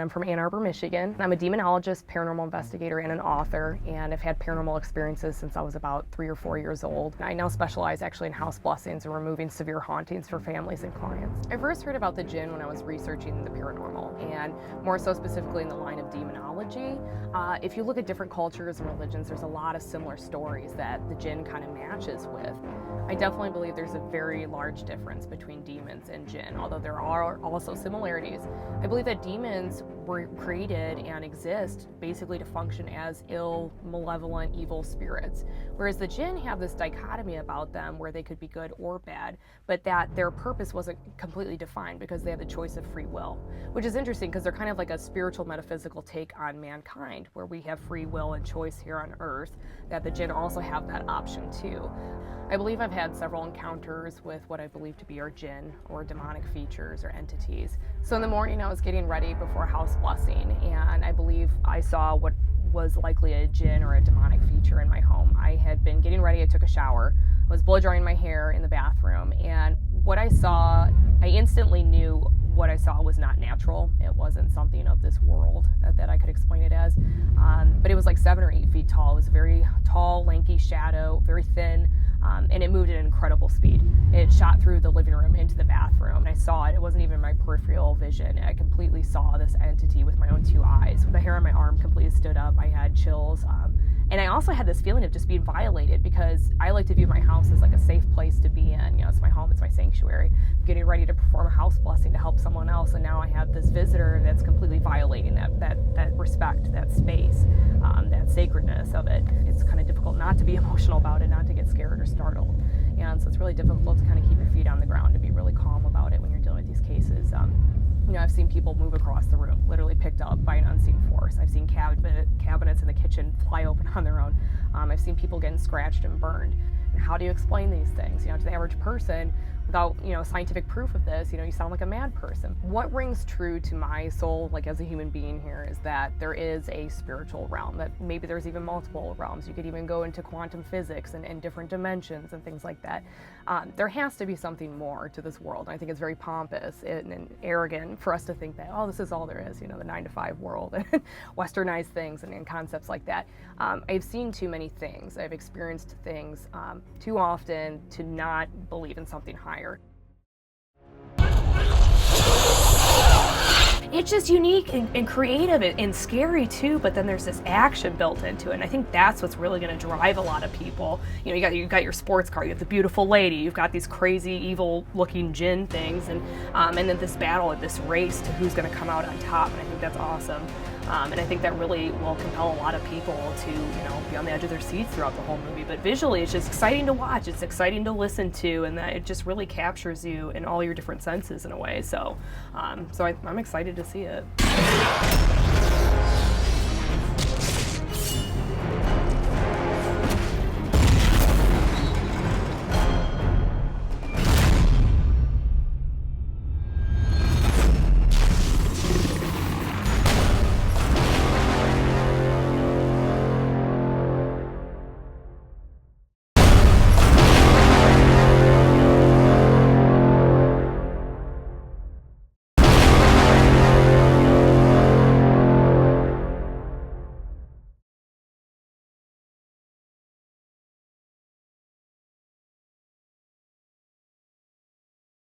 I'm from Ann Arbor, Michigan. I'm a demonologist, paranormal investigator, and an author, and I've had paranormal experiences since I was about 3 or 4 years old. I now specialize actually in house blessings and removing severe hauntings for families and clients. I first heard about the Jinn when I was researching the paranormal, and more so specifically in the line of demonology. If you look at different cultures and religions, there's a lot of similar stories that the Jinn kind of matches with. I definitely believe there's a very large difference between demons and Jinn, although there are also similarities. I believe that demons were created and exist basically to function as ill, malevolent, evil spirits, whereas the Jinn have this dichotomy about them where they could be good or bad, but that their purpose wasn't completely defined because they have the choice of free will, which is interesting because they're kind of like a spiritual metaphysical take on mankind, where we have free will and choice here on Earth, that the Jinn also have that option too. I believe I've had several encounters with what I believe to be our Jinn, or demonic features or entities. So in the morning I was getting ready before house blessing, and I believe I saw what was likely a Jinn or a demonic feature in my home. I had been getting ready, I took a shower, I was blow drying my hair in the bathroom, and what I saw, I instantly knew what I saw was not natural. It wasn't something of this world that I could explain it as, but it was like 7 or 8 feet tall. It was a very tall, lanky shadow, very thin, and it moved at an incredible speed. It shot through the living room into the bathroom, and I saw it. It wasn't even my peripheral vision. I completely saw this entity with my own 2 eyes. The hair on my arm completely stood up. I had chills. And I also had this feeling of just being violated, because I like to view my house as like a safe place to be in. You know, it's my home, it's my sanctuary. I'm getting ready to perform a house blessing to help someone else, and now I have this visitor that's completely violating that respect, that space, that sacredness of it. It's kind of difficult not to be emotional about it, not to get scared or startled. And so it's really difficult to kind of keep your feet on the ground, to be really calm about it when you're dealing with these cases. You know, I've seen people move across the room, literally picked up by an unseen force. I've seen cabinets in the kitchen fly open on their own. I've seen people getting scratched and burned. And how do you explain these things? You know, to the average person, without, you know, scientific proof of this, you know, you sound like a mad person. What rings true to my soul, like as a human being here, is that there is a spiritual realm, that maybe there's even multiple realms. You could even go into quantum physics and different dimensions and things like that. There has to be something more to this world. And I think it's very pompous and arrogant for us to think that, oh, this is all there is, you know, the 9-to-5 world and westernized things and concepts like that. I've seen too many things. I've experienced things too often to not believe in something higher. It's just unique and creative and scary too, but then there's this action built into it, and I think that's what's really going to drive a lot of people. You know, you got your sports car, you have the beautiful lady, you've got these crazy evil looking Jinn things, and then this battle, this race to who's going to come out on top, and I think that's awesome. And I think that really will compel a lot of people to, you know, be on the edge of their seats throughout the whole movie. But visually, it's just exciting to watch. It's exciting to listen to, and that it just really captures you in all your different senses in a way. So, I'm excited to see it.